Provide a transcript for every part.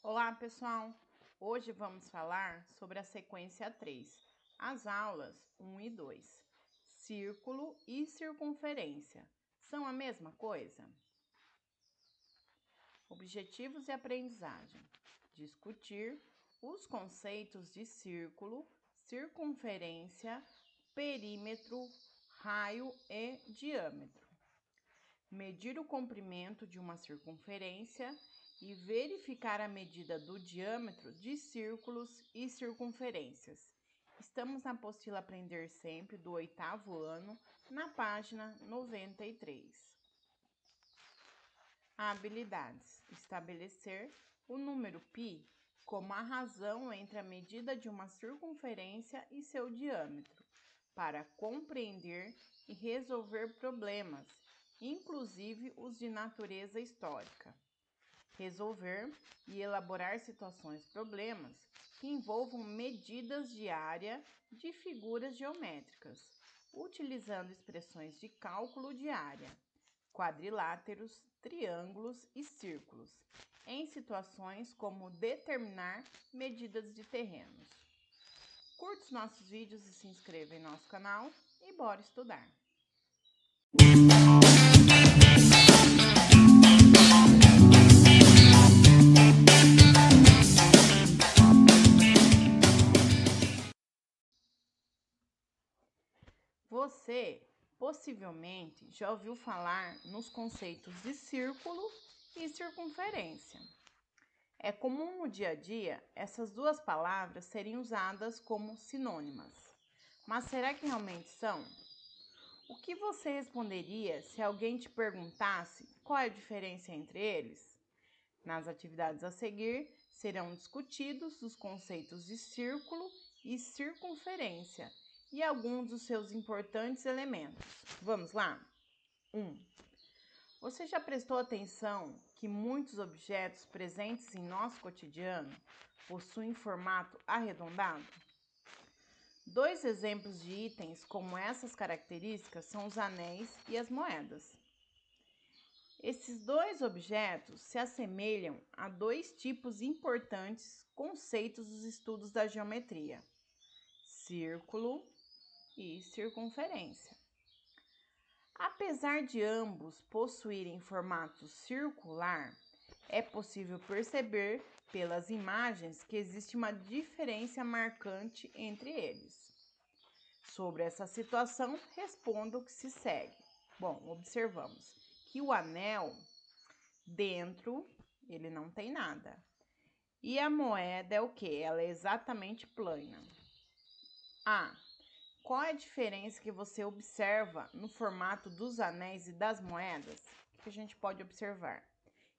Olá, pessoal! Hoje vamos falar sobre a sequência 3, as aulas 1 e 2. Círculo e circunferência são a mesma coisa? Objetivos e aprendizagem: discutir os conceitos de círculo, circunferência, perímetro, raio e diâmetro. Medir o comprimento de uma circunferência e verificar a medida do diâmetro de círculos e circunferências. Estamos na apostila Aprender Sempre, do 8º ano, na página 93. Habilidades: estabelecer o número π como a razão entre a medida de uma circunferência e seu diâmetro, para compreender e resolver problemas, inclusive os de natureza histórica. Resolver e elaborar problemas que envolvam medidas de área de figuras geométricas, utilizando expressões de cálculo de área, quadriláteros, triângulos e círculos, em situações como determinar medidas de terrenos. Curta os nossos vídeos e se inscreva em nosso canal e bora estudar! Você possivelmente já ouviu falar nos conceitos de círculo e circunferência. É comum no dia a dia essas duas palavras serem usadas como sinônimas. Mas será que realmente são? O que você responderia se alguém te perguntasse qual é a diferença entre eles? Nas atividades a seguir, serão discutidos os conceitos de círculo e circunferência e alguns dos seus importantes elementos. Vamos lá? 1. Você já prestou atenção que muitos objetos presentes em nosso cotidiano possuem formato arredondado? Dois exemplos de itens com essas características são os anéis e as moedas. Esses dois objetos se assemelham a dois tipos importantes conceitos dos estudos da geometria: círculo e circunferência. Apesar de ambos possuírem formato circular, é possível perceber pelas imagens que existe uma diferença marcante entre eles. Sobre essa situação, responda o que se segue. Bom, observamos que o anel, dentro, ele não tem nada. E a moeda é o quê? Ela é exatamente plana. Qual é a diferença que você observa no formato dos anéis e das moedas? O que a gente pode observar?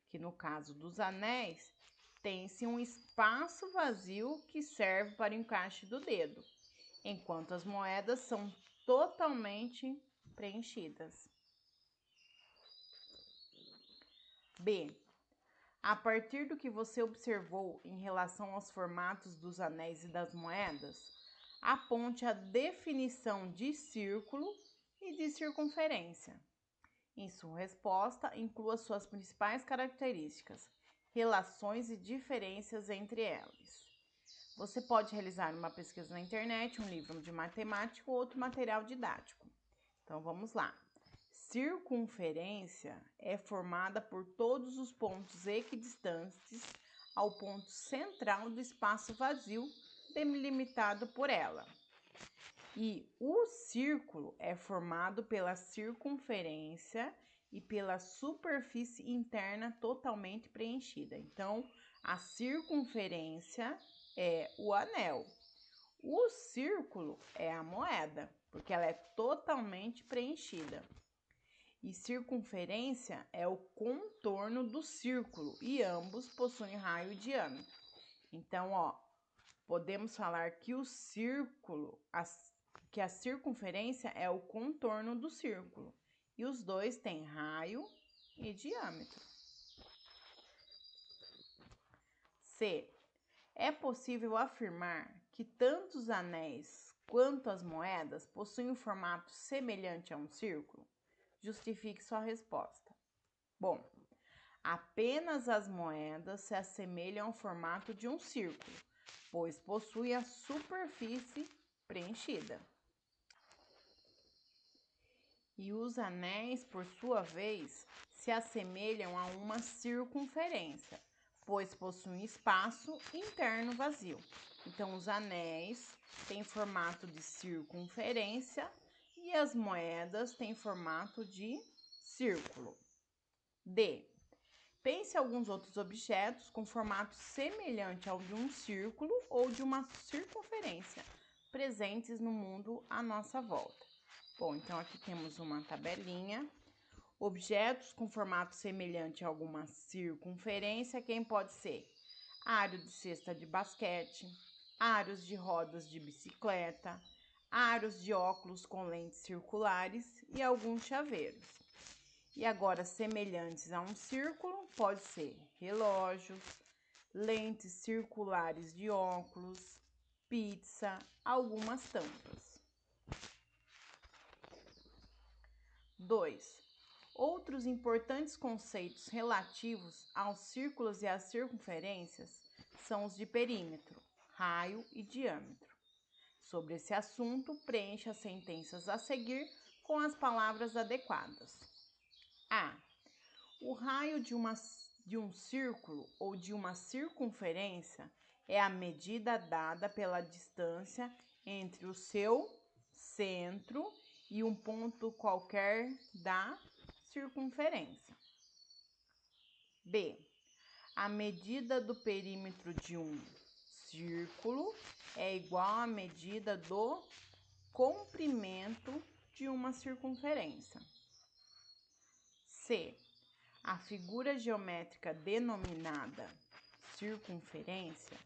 Que no caso dos anéis, tem-se um espaço vazio que serve para o encaixe do dedo, enquanto as moedas são totalmente preenchidas. B. A partir do que você observou em relação aos formatos dos anéis e das moedas, aponte a definição de círculo e de circunferência. Em sua resposta, inclua suas principais características, relações e diferenças entre elas. Você pode realizar uma pesquisa na internet, um livro de matemática ou outro material didático. Então, vamos lá. Circunferência é formada por todos os pontos equidistantes ao ponto central do espaço vazio delimitado por ela. E o círculo é formado pela circunferência e pela superfície interna totalmente preenchida. Então, a circunferência é o anel. O círculo é a moeda, porque ela é totalmente preenchida. E circunferência é o contorno do círculo e ambos possuem raio e diâmetro. Então, podemos falar que que a circunferência é o contorno do círculo e os dois têm raio e diâmetro. C. É possível afirmar que tanto os anéis quanto as moedas possuem um formato semelhante a um círculo? Justifique sua resposta. Bom, Apenas as moedas se assemelham ao formato de um círculo, pois possuem a superfície preenchida. E os anéis, por sua vez, se assemelham a uma circunferência, pois possuem espaço interno vazio. Então, os anéis têm formato de circunferência e as moedas têm formato de círculo. D. Pense em alguns outros objetos com formato semelhante ao de um círculo ou de uma circunferência presentes no mundo à nossa volta. Bom, então aqui temos uma tabelinha. Objetos com formato semelhante a alguma circunferência, quem pode ser? Aro de cesta de basquete, aros de rodas de bicicleta, aros de óculos com lentes circulares e alguns chaveiros. E agora, semelhantes a um círculo, pode ser relógios, lentes circulares de óculos, pizza, algumas tampas. 2. Outros importantes conceitos relativos aos círculos e às circunferências são os de perímetro, raio e diâmetro. Sobre esse assunto, preencha as sentenças a seguir com as palavras adequadas. A. O raio de um círculo ou de uma circunferência é a medida dada pela distância entre o seu centro e um ponto qualquer da circunferência. B. A medida do perímetro de um círculo é igual à medida do comprimento de uma circunferência. C. A figura geométrica denominada circunferência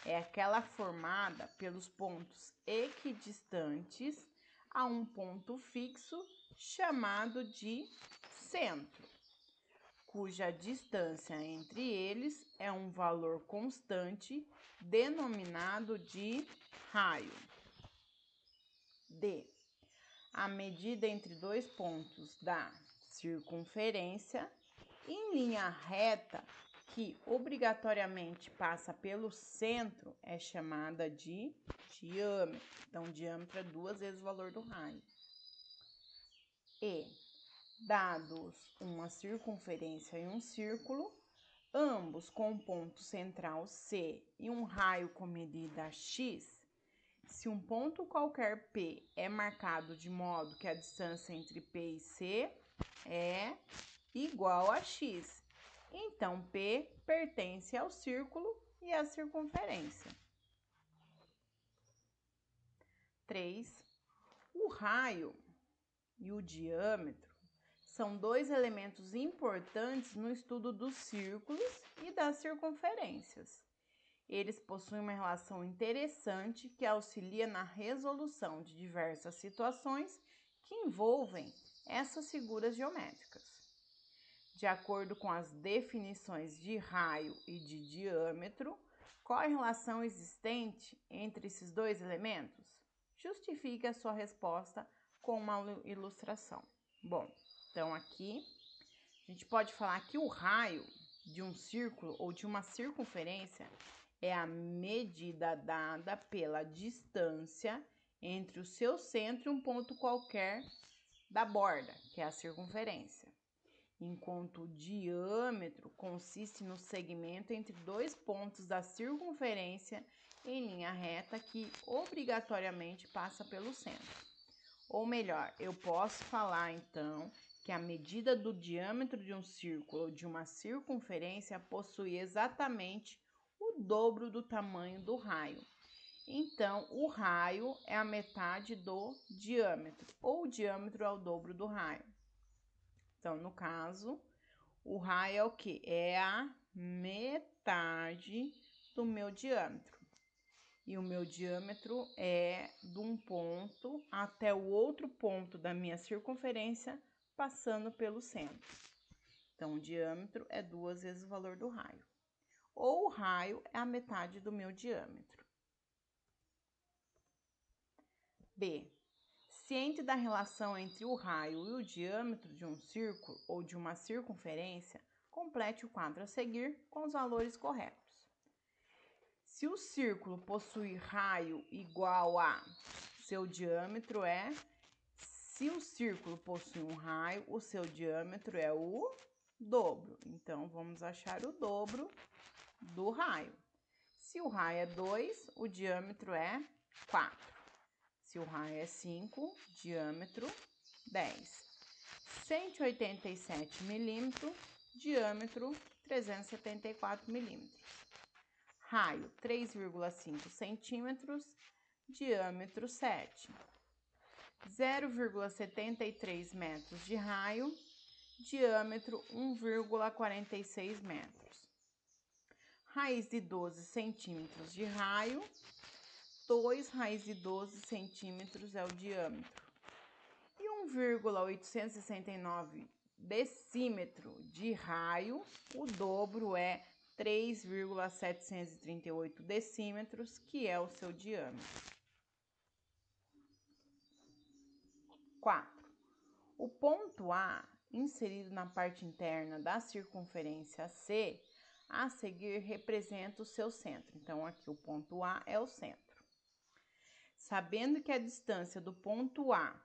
é aquela formada pelos pontos equidistantes a um ponto fixo chamado de centro, cuja distância entre eles é um valor constante denominado de raio. D. A medida entre dois pontos da circunferência em linha reta que obrigatoriamente passa pelo centro é chamada de diâmetro. Então, diâmetro é 2 vezes o valor do raio. E, dados uma circunferência e um círculo, ambos com um ponto central C e um raio com medida x, se um ponto qualquer P é marcado de modo que a distância entre P e C é igual a x, então P pertence ao círculo e à circunferência. 3. O raio e o diâmetro são dois elementos importantes no estudo dos círculos e das circunferências. Eles possuem uma relação interessante que auxilia na resolução de diversas situações que envolvem essas figuras geométricas. De acordo com as definições de raio e de diâmetro, qual a relação existente entre esses dois elementos? Justifique a sua resposta com uma ilustração. Bom, então aqui a gente pode falar que o raio de um círculo ou de uma circunferência é a medida dada pela distância entre o seu centro e um ponto qualquer da borda, que é a circunferência. Enquanto o diâmetro consiste no segmento entre dois pontos da circunferência em linha reta que obrigatoriamente passa pelo centro. Ou melhor, eu posso falar então que a medida do diâmetro de um círculo ou de uma circunferência possui exatamente o dobro do tamanho do raio. Então, o raio é a metade do diâmetro, ou o diâmetro é o dobro do raio. Então, no caso, o raio é o quê? É a metade do meu diâmetro. E o meu diâmetro é de um ponto até o outro ponto da minha circunferência, passando pelo centro. Então, o diâmetro é 2 vezes o valor do raio. Ou o raio é a metade do meu diâmetro. B. Ciente da relação entre o raio e o diâmetro de um círculo ou de uma circunferência, Complete o quadro a seguir com os valores corretos. Se o círculo possui raio igual a seu diâmetro se o círculo possui um raio, o seu diâmetro é o dobro. Então, vamos achar o dobro do raio. Se o raio é 2, o diâmetro é 4. Se o raio é 5, diâmetro 10. 187 milímetros, diâmetro 374 milímetros. Raio 3,5 centímetros, diâmetro 7. 0,73 metros de raio, diâmetro 1,46 metros. Raiz de 12 centímetros de raio, 2 raiz de 12 centímetros é o diâmetro. E 1,869 decímetro de raio, o dobro é 3,738 decímetros, que é o seu diâmetro. 4. O ponto A, inserido na parte interna da circunferência C, a seguir representa o seu centro. Então, aqui o ponto A é o centro. Sabendo que a distância do ponto A,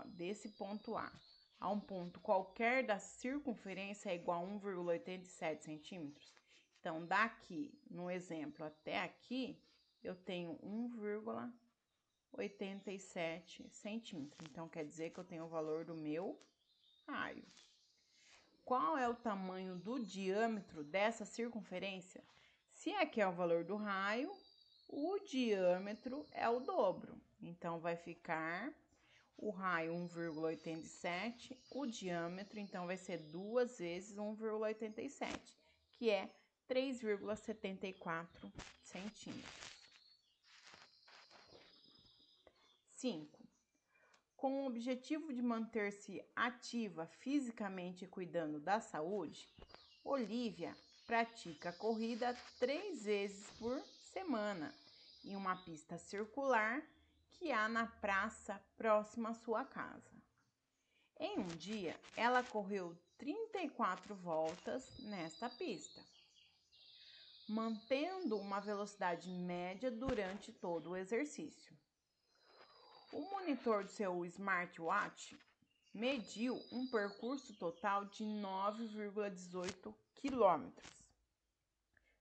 desse ponto A, a um ponto qualquer da circunferência é igual a 1,87 centímetros, então, daqui, no exemplo, até aqui, eu tenho 1,87 centímetros. Então, quer dizer que eu tenho o valor do meu raio. Qual é o tamanho do diâmetro dessa circunferência? Se aqui é o valor do raio, o diâmetro é o dobro. Então, vai ficar o raio 1,87, o diâmetro, então, vai ser 2 vezes 1,87, que é 3,74 centímetros. 5. Com o objetivo de manter-se ativa fisicamente e cuidando da saúde, Olivia pratica corrida 3 vezes por semana em uma pista circular que há na praça próxima à sua casa. Em um dia, ela correu 34 voltas nesta pista, mantendo uma velocidade média durante todo o exercício. O monitor do seu smartwatch mediu um percurso total de 9,18 quilômetros.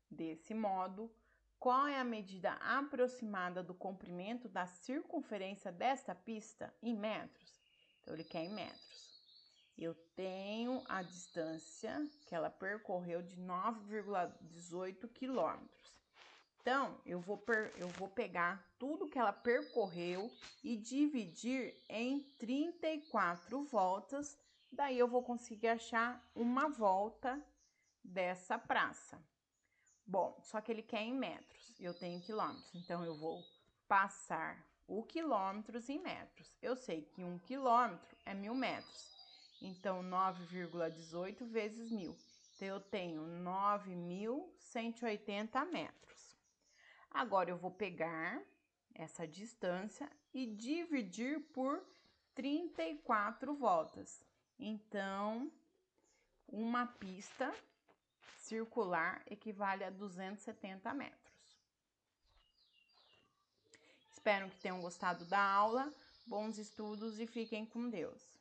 Desse modo, qual é a medida aproximada do comprimento da circunferência desta pista em metros? Então, ele quer em metros. Eu tenho a distância que ela percorreu de 9,18 quilômetros. Então, eu vou pegar tudo que ela percorreu e dividir em 34 voltas. Daí, eu vou conseguir achar uma volta dessa praça. Bom, só que ele quer em metros, eu tenho quilômetros. Então, eu vou passar o quilômetros em metros. Eu sei que 1 quilômetro é 1.000 metros. Então, 9,18 vezes 1.000. Então, eu tenho 9.180 metros. Agora, eu vou pegar essa distância e dividir por 34 voltas. Então, uma pista circular equivale a 270 metros. Espero que tenham gostado da aula. Bons estudos e fiquem com Deus.